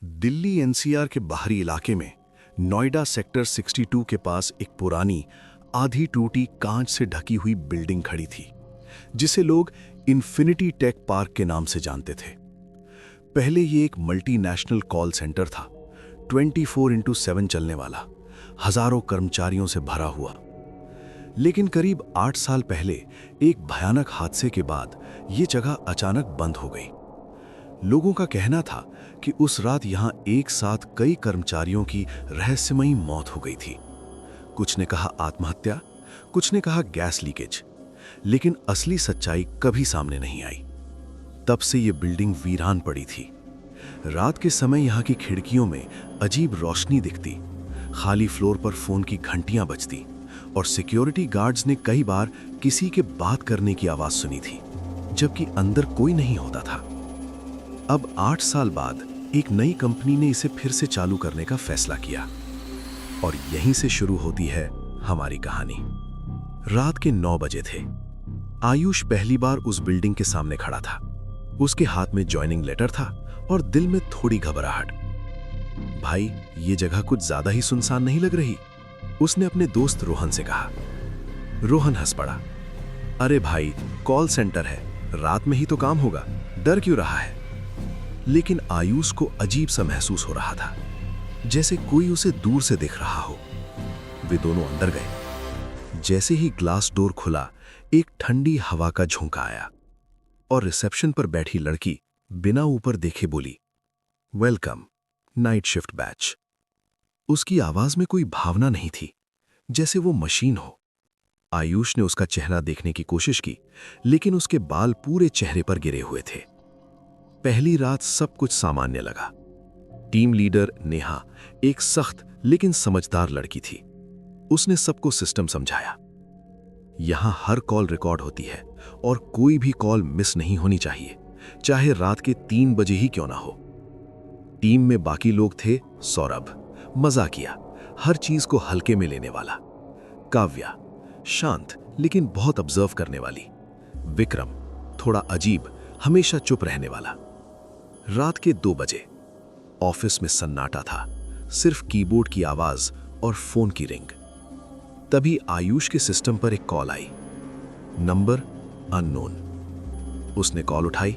Delhi NCR के बाहरी इलाके में नोएडा सेक्टर 62 के पास एक पुरानी आधी टूटी कांच से ढकी हुई बिल्डिंग खड़ी थी, जिसे लोग इन्फिनिटी टेक पार्क के नाम से जानते थे। पहले ये एक मल्टीनेशनल कॉल सेंटर था, 24x7 चलने वाला, हजारों कर्मचारियों से भरा हुआ। लेकिन करीब 8 साल पहले एक भयानक हादसे के बाद ये जगह अचानक बंद हो गई। लोगों का कहना था कि उस रात यहां एक साथ कई कर्मचारियों की रहस्यमयी मौत हो गई थी। कुछ ने कहा आत्महत्या, कुछ ने कहा गैस लीकेज, लेकिन असली सच्चाई कभी सामने नहीं आई। तब से ये बिल्डिंग वीरान पड़ी थी। रात के समय यहां की खिड़कियों में अजीब रोशनी दिखती, खाली फ्लोर पर फोन की घंटियां बजती और सिक्योरिटी गार्ड्स ने कई बार किसी के बात करने की आवाज सुनी थी, जबकि अंदर कोई नहीं होता था। अब 8 साल बाद एक नई कंपनी ने इसे फिर से चालू करने का फैसला किया और यहीं से शुरू होती है हमारी कहानी। रात के 9 बजे थे। आयुष पहली बार उस बिल्डिंग के सामने खड़ा था। उसके हाथ में ज्वाइनिंग लेटर था और दिल में थोड़ी घबराहट। भाई, ये जगह कुछ ज्यादा ही सुनसान नहीं लग रही? उसने अपने दोस्त रोहन से कहा। रोहन हंस पड़ा। अरे भाई, कॉल सेंटर है, रात में ही तो काम होगा, डर क्यों रहा है? लेकिन आयुष को अजीब सा महसूस हो रहा था, जैसे कोई उसे दूर से दिख रहा हो। वे दोनों अंदर गए। जैसे ही ग्लास डोर खुला, एक ठंडी हवा का झोंका आया और रिसेप्शन पर बैठी लड़की बिना ऊपर देखे बोली, वेलकम, नाइट शिफ्ट बैच। उसकी आवाज में कोई भावना नहीं थी, जैसे वो मशीन हो। आयुष ने उसका चेहरा देखने की कोशिश की, लेकिन उसके बाल पूरे चेहरे पर गिरे हुए थे। पहली रात सब कुछ सामान्य लगा। टीम लीडर नेहा एक सख्त लेकिन समझदार लड़की थी। उसने सबको सिस्टम समझाया। यहां हर कॉल रिकॉर्ड होती है और कोई भी कॉल मिस नहीं होनी चाहिए, चाहे रात के 3 बजे ही क्यों ना हो। टीम में बाकी लोग थे सौरभ, मजाकिया, हर चीज को हल्के में लेने वाला। काव्या, शांत लेकिन बहुत ऑब्जर्व करने वाली। विक्रम, थोड़ा अजीब, हमेशा चुप रहने वाला। रात के 2 बजे ऑफिस में सन्नाटा था, सिर्फ कीबोर्ड की आवाज और फोन की रिंग। तभी आयुष के सिस्टम पर एक कॉल आई। Number unknown. उसने कॉल उठाई।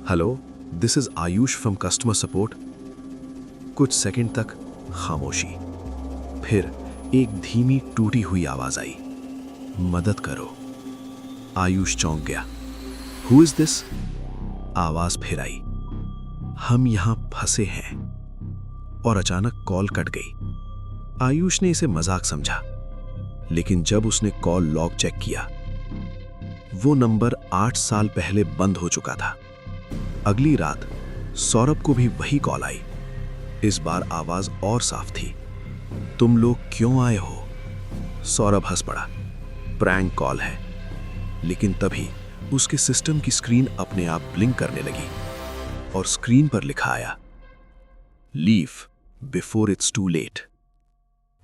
Hello, this is Ayush from customer support. कुछ सेकंड तक खामोशी, फिर एक धीमी टूटी हुई आवाज आई, मदद करो। आयुष चौंक गया। Who is this? आवाज फिर आई, हम यहां फंसे हैं। और अचानक कॉल कट गई। आयुष ने इसे मजाक समझा, लेकिन जब उसने कॉल लॉग चेक किया, वो नंबर 8 साल पहले बंद हो चुका था। अगली रात सौरभ को भी वही कॉल आई। इस बार आवाज और साफ थी। तुम लोग क्यों आए हो? सौरभ हंस पड़ा। प्रैंक कॉल है। लेकिन तभी उसके सिस्टम की स्क्रीन अपने आप ब्लिंक करने लगी और स्क्रीन पर लिखा आया, leave before it's too late.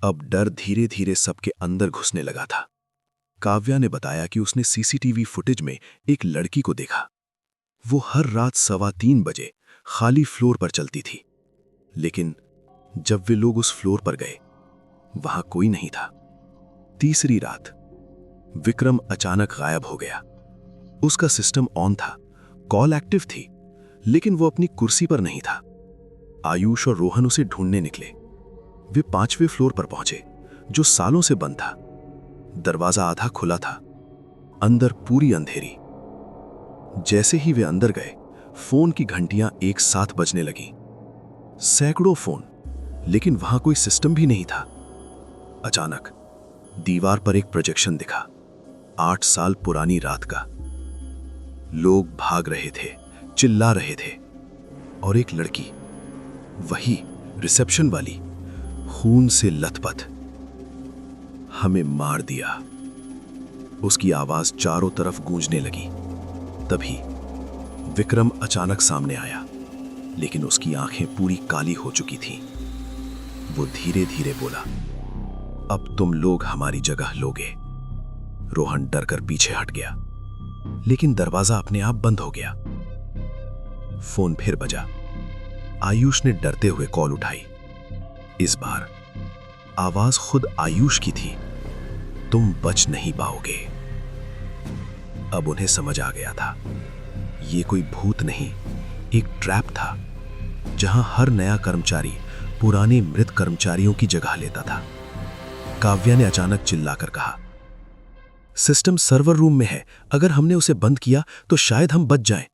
अब डर धीरे धीरे सबके अंदर घुसने लगा था। काव्या ने बताया कि उसने सीसीटीवी फुटेज में एक लड़की को देखा। वो हर रात 3:15 बजे खाली फ्लोर पर चलती थी, लेकिन जब वे लोग उस फ्लोर पर गए, वहां कोई नहीं था। तीसरी रात विक्रम अचानक गायब हो गया। उसका सिस्टम ऑन था, कॉल एक्टिव थी, लेकिन वो अपनी कुर्सी पर नहीं था। आयुष और रोहन उसे ढूंढने निकले। वे 5वें फ्लोर पर पहुंचे, जो सालों से बंद था। दरवाजा आधा खुला था, अंदर पूरी अंधेरी। जैसे ही वे अंदर गए, फोन की घंटियां एक साथ बजने लगी। सैकड़ों फोन, लेकिन वहां कोई सिस्टम भी नहीं था। अचानक दीवार पर एक प्रोजेक्शन दिखा, 8 साल पुरानी रात का। लोग भाग रहे थे, चिल्ला रहे थे, और एक लड़की, वही रिसेप्शन वाली, खून से लथपथ। हमें मार दिया। उसकी आवाज चारों तरफ गूंजने लगी। तभी विक्रम अचानक सामने आया, लेकिन उसकी आंखें पूरी काली हो चुकी थीं। वो धीरे धीरे बोला, अब तुम लोग हमारी जगह लोगे। रोहन डर कर पीछे हट गया, लेकिन दरवाजा अपने आप बंद हो गया। फोन फिर बजा। आयुष ने डरते हुए कॉल उठाई। इस बार आवाज खुद आयुष की थी। तुम बच नहीं पाओगे। अब उन्हें समझ आ गया था, ये कोई भूत नहीं, एक ट्रैप था जहां हर नया कर्मचारी पुराने मृत कर्मचारियों की जगह लेता था। काव्या ने अचानक चिल्लाकर कहा, सिस्टम सर्वर रूम में है, अगर हमने उसे बंद किया तो शायद हम बच जाएं।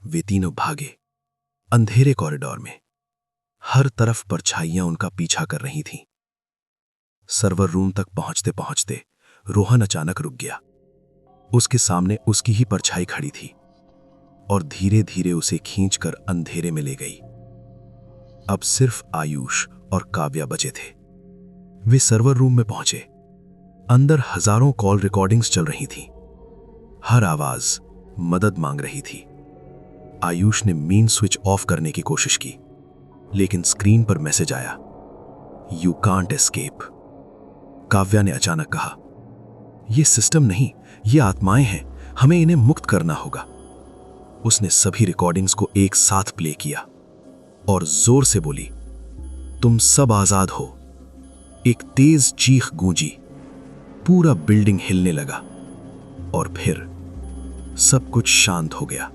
वे तीनों भागे। अंधेरे कॉरिडोर में हर तरफ परछाइयां उनका पीछा कर रही थीं। सर्वर रूम तक पहुंचते पहुंचते रोहन अचानक रुक गया। उसके सामने उसकी ही परछाई खड़ी थी और धीरे धीरे उसे खींचकर अंधेरे में ले गई। अब सिर्फ आयुष और काव्या बचे थे। वे सर्वर रूम में पहुंचे। अंदर हजारों कॉल रिकॉर्डिंग्स चल रही थीं। हर आवाज मदद मांग रही थी। आयुष ने मेन स्विच ऑफ करने की कोशिश की, लेकिन स्क्रीन पर मैसेज आया, यू कांट एस्केप। काव्या ने अचानक कहा, यह सिस्टम नहीं, ये आत्माएं हैं, हमें इन्हें मुक्त करना होगा। उसने सभी रिकॉर्डिंग्स को एक साथ प्ले किया और जोर से बोली, तुम सब आजाद हो। एक तेज चीख गूंजी, पूरा बिल्डिंग हिलने लगा और फिर सब कुछ शांत हो गया।